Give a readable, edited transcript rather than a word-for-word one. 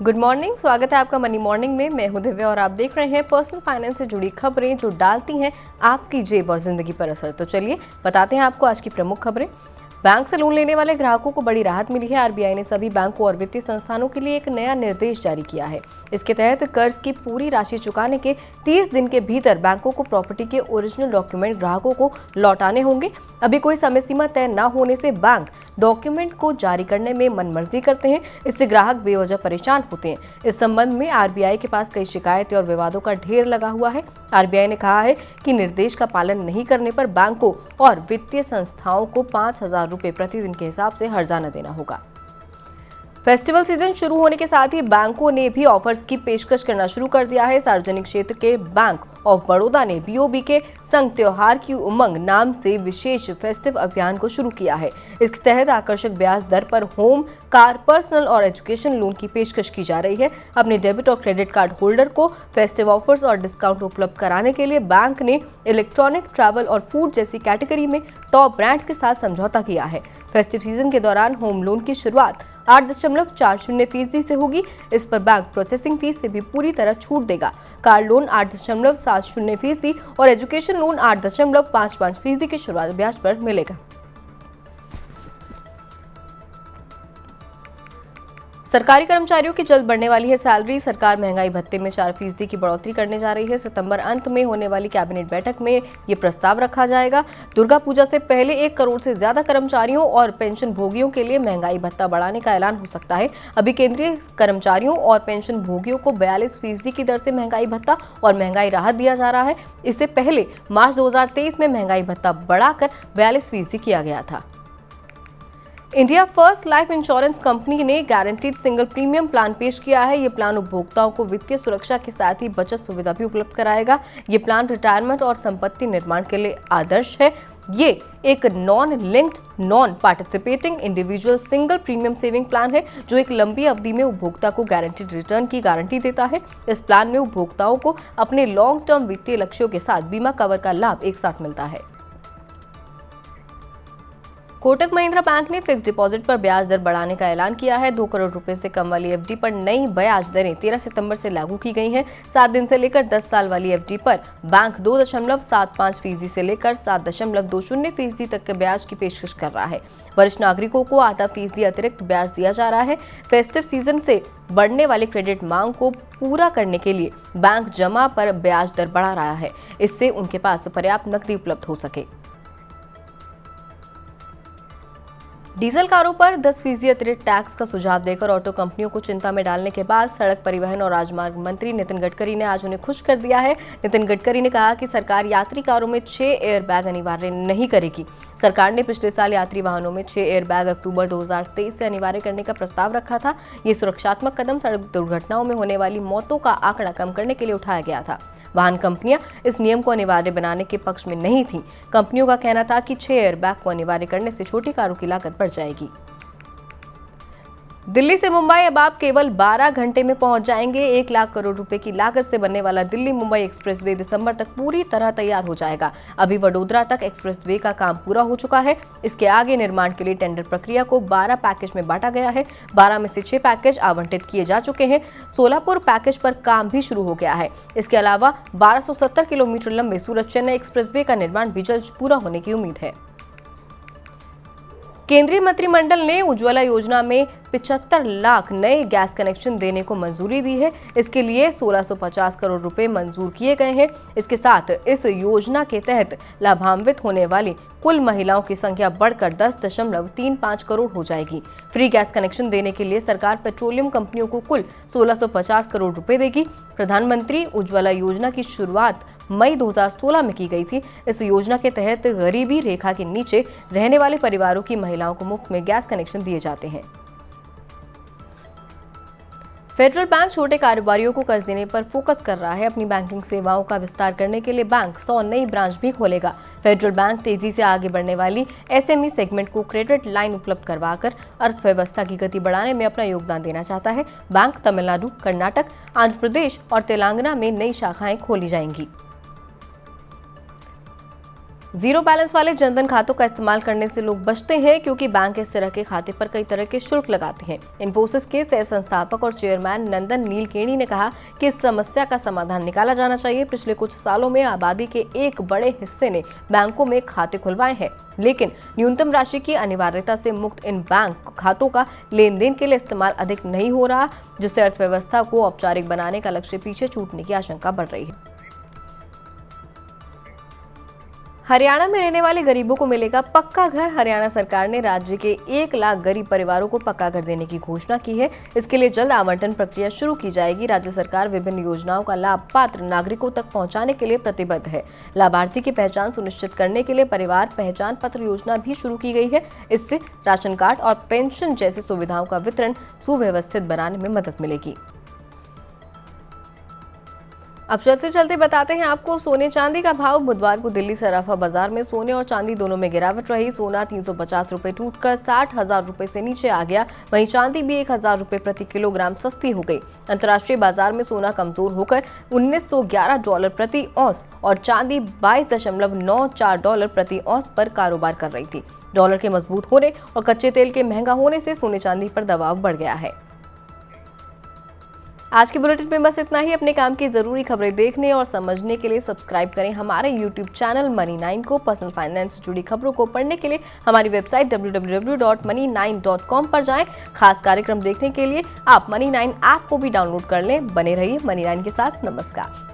Good morning, स्वागत है आपका मनी मॉर्निंग में। मैं हूं दिव्या और आप देख रहे हैं पर्सनल फाइनेंस से जुड़ी खबरें जो डालती हैं आपकी जेब और जिंदगी पर असर। तो चलिए बताते हैं आपको आज की प्रमुख खबरें। बैंक से लोन लेने वाले ग्राहकों को बड़ी राहत मिली है। आरबीआई ने सभी बैंकों और वित्तीय संस्थानों के लिए एक नया निर्देश जारी किया है। इसके तहत कर्ज की पूरी राशि चुकाने के 30 दिन के भीतर बैंकों को प्रॉपर्टी के ओरिजिनल डॉक्यूमेंट ग्राहकों को लौटाने होंगे। अभी कोई समय सीमा तय न होने से बैंक डॉक्यूमेंट को जारी करने में मनमर्जी करते हैं। इससे ग्राहक बेवजह परेशान होते हैं। इस संबंध में आरबीआई के पास कई शिकायतें और विवादों का ढेर लगा हुआ है। आरबीआई ने कहा है कि निर्देश का पालन नहीं करने पर बैंकों और वित्तीय संस्थाओं को 5,000 रुपए प्रतिदिन के हिसाब से हर्जाना देना होगा। फेस्टिवल सीजन शुरू होने के साथ ही बैंकों ने भी ऑफर्स की पेशकश करना शुरू कर दिया है। सार्वजनिक क्षेत्र के बैंक ऑफ बड़ौदा ने बीओबी के संग त्योहार की उमंग नाम से विशेष फेस्टिव अभियान को शुरू किया है। इसके तहत आकर्षक ब्याज दर पर होम, कार, पर्सनल और एजुकेशन लोन की पेशकश की जा रही है। अपने डेबिट और क्रेडिट कार्ड होल्डर को फेस्टिव ऑफर्स और डिस्काउंट उपलब्ध कराने के लिए बैंक ने इलेक्ट्रॉनिक, ट्रैवल और फूड जैसी कैटेगरी में टॉप ब्रांड्स के साथ समझौता किया है। फेस्टिव सीजन के दौरान होम लोन की शुरुआत 8.40% से होगी। इस पर बैंक प्रोसेसिंग फीस से भी पूरी तरह छूट देगा। कार लोन 8.70% और एजुकेशन लोन 8.55% के शुरुआती ब्याज पर मिलेगा। सरकारी कर्मचारियों की जल्द बढ़ने वाली है सैलरी। सरकार महंगाई भत्ते में 4% की बढ़ोतरी करने जा रही है। सितंबर अंत में होने वाली कैबिनेट बैठक में ये प्रस्ताव रखा जाएगा। दुर्गा पूजा से पहले 1 करोड़ से ज्यादा कर्मचारियों और पेंशन भोगियों के लिए महंगाई भत्ता बढ़ाने का ऐलान हो सकता है। अभी केंद्रीय कर्मचारियों और पेंशन भोगियों को 42% की दर से महंगाई भत्ता और महंगाई राहत दिया जा रहा है। इससे पहले मार्च 2023 में महंगाई भत्ता बढ़ाकर 42% किया गया था। India first life insurance company ने गारंटीड सिंगल प्रीमियम प्लान पेश किया है। ये प्लान उपभोक्ताओं को वित्तीय सुरक्षा के साथ ही बचत सुविधा भी उपलब्ध कराएगा। ये प्लान रिटायरमेंट और संपत्ति निर्माण के लिए आदर्श है। ये एक non linked, non participating individual single premium saving plan है जो एक लंबी अवधि में उपभोक्ता को गारंटीड रिटर्न की गारंटी देता है। इस प्लान में उपभोक्ताओं को अपने लॉन्ग टर्म वित्तीय लक्ष्यों के साथ बीमा कवर का लाभ एक साथ मिलता है। कोटक महिंद्रा बैंक ने फिक्स डिपॉजिट पर ब्याज दर बढ़ाने का ऐलान किया है। 2 करोड़ रुपए से कम वाली एफडी पर नई ब्याज दरें 13 सितंबर से लागू की गई हैं। 7 दिन से लेकर 10 साल वाली एफडी पर बैंक 2.75% से लेकर 7.20% तक के ब्याज की पेशकश कर रहा है। वरिष्ठ नागरिकों को आधा फीसदी अतिरिक्त ब्याज दिया जा रहा है। फेस्टिव सीजन से बढ़ने वाली क्रेडिट मांग को पूरा करने के लिए बैंक जमा पर ब्याज दर बढ़ा रहा है। इससे उनके पास पर्याप्त नकदी उपलब्ध हो सके। डीजल कारों पर 10% अतिरिक्त टैक्स का सुझाव देकर ऑटो कंपनियों को चिंता में डालने के बाद सड़क परिवहन और राजमार्ग मंत्री नितिन गडकरी ने आज उन्हें खुश कर दिया है। नितिन गडकरी ने कहा कि सरकार यात्री कारों में 6 एयरबैग अनिवार्य नहीं करेगी। सरकार ने पिछले साल यात्री वाहनों में 6 एयरबैग अक्टूबर 2023 से अनिवार्य करने का प्रस्ताव रखा था। ये सुरक्षात्मक कदम सड़क दुर्घटनाओं में होने वाली मौतों का आंकड़ा कम करने के लिए उठाया गया था। वाहन कंपनियां इस नियम को अनिवार्य बनाने के पक्ष में नहीं थीं। कंपनियों का कहना था कि 6 एयरबैग को अनिवार्य करने से छोटी कारों की लागत बढ़ जाएगी। दिल्ली से मुंबई अब आप केवल 12 घंटे में पहुंच जाएंगे। 1 लाख करोड़ रुपए की लागत से बनने वाला दिल्ली मुंबई एक्सप्रेसवे दिसंबर तक पूरी तरह तैयार हो जाएगा। अभी वडोदरा तक एक्सप्रेसवे का काम पूरा हो चुका है। इसके आगे निर्माण के लिए टेंडर प्रक्रिया को 12 पैकेज में बांटा गया है। 12 में से 6 पैकेज आवंटित किए जा चुके हैं। सोलापुर पैकेज पर काम भी शुरू हो गया है। इसके अलावा 1270 किलोमीटर लंबे सूरत चेन्नई एक्सप्रेसवे का निर्माण भी जल्द पूरा होने की उम्मीद है। केंद्रीय मंत्रिमंडल ने उज्ज्वला योजना में 75 लाख नए गैस कनेक्शन देने को मंजूरी दी है। इसके लिए 1650 करोड़ रुपए मंजूर किए गए हैं। इसके साथ इस योजना के तहत लाभान्वित होने वाली कुल महिलाओं की संख्या बढ़कर 10.35 करोड़ हो जाएगी। फ्री गैस कनेक्शन देने के लिए सरकार पेट्रोलियम कंपनियों को कुल 1650 करोड़ रुपए देगी। प्रधानमंत्री उज्ज्वला योजना की शुरुआत मई 2016 में की गई थी। इस योजना के तहत गरीबी रेखा के नीचे रहने वाले परिवारों की महिलाओं को मुफ्त में गैस कनेक्शन दिए जाते हैं। फेडरल बैंक छोटे कारोबारियों को कर्ज देने पर फोकस कर रहा है। अपनी बैंकिंग सेवाओं का विस्तार करने के लिए बैंक 100 नई ब्रांच भी खोलेगा। फेडरल बैंक तेजी से आगे बढ़ने वाली एसएमई सेगमेंट को क्रेडिट लाइन उपलब्ध करवाकर अर्थव्यवस्था की गति बढ़ाने में अपना योगदान देना चाहता है। बैंक तमिलनाडु, कर्नाटक, आंध्र प्रदेश और तेलंगाना में नई शाखाएं खोली जाएंगी। जीरो बैलेंस वाले जनधन खातों का इस्तेमाल करने से लोग बचते हैं, क्योंकि बैंक इस तरह के खाते पर कई तरह के शुल्क लगाते हैं। इन्फोसिस के सह संस्थापक और चेयरमैन नंदन नीलकेणी ने कहा कि इस समस्या का समाधान निकाला जाना चाहिए। पिछले कुछ सालों में आबादी के एक बड़े हिस्से ने बैंकों में खाते खुलवाए हैं, लेकिन न्यूनतम राशि की अनिवार्यता से मुक्त इन बैंक खातों का लेन देन के लिए इस्तेमाल अधिक नहीं हो रहा, जिससे अर्थव्यवस्था को औपचारिक बनाने का लक्ष्य पीछे छूटने की आशंका बढ़ रही है। हरियाणा में रहने वाले गरीबों को मिलेगा पक्का घर। हरियाणा सरकार ने राज्य के 1 लाख गरीब परिवारों को पक्का घर देने की घोषणा की है। इसके लिए जल्द आवंटन प्रक्रिया शुरू की जाएगी। राज्य सरकार विभिन्न योजनाओं का लाभ पात्र नागरिकों तक पहुंचाने के लिए प्रतिबद्ध है। लाभार्थी की पहचान सुनिश्चित करने के लिए परिवार पहचान पत्र योजना भी शुरू की गई है। इससे राशन कार्ड और पेंशन जैसी सुविधाओं का वितरण सुव्यवस्थित बनाने में मदद मिलेगी। अब चलते चलते बताते हैं आपको सोने चांदी का भाव। बुधवार को दिल्ली सराफा बाजार में सोने और चांदी दोनों में गिरावट रही। सोना 350 रुपए टूटकर 60,000 रुपए से नीचे आ गया। वहीं चांदी भी 1,000 रुपए प्रति किलोग्राम सस्ती हो गई। अंतर्राष्ट्रीय बाजार में सोना कमजोर होकर $1911 प्रति औंस और चांदी $22.94 प्रति औंस पर कारोबार कर रही थी। डॉलर के मजबूत होने और कच्चे तेल के महंगा होने से सोने चांदी पर दबाव बढ़ गया है। आज के बुलेटिन में बस इतना ही। अपने काम की जरूरी खबरें देखने और समझने के लिए सब्सक्राइब करें हमारे YouTube चैनल Money9 को। पर्सनल फाइनेंस से जुड़ी खबरों को पढ़ने के लिए हमारी वेबसाइट www.money9.com पर जाएं। खास कार्यक्रम देखने के लिए आप Money9 ऐप को भी डाउनलोड कर लें। बने रहिए Money9 के साथ। नमस्कार।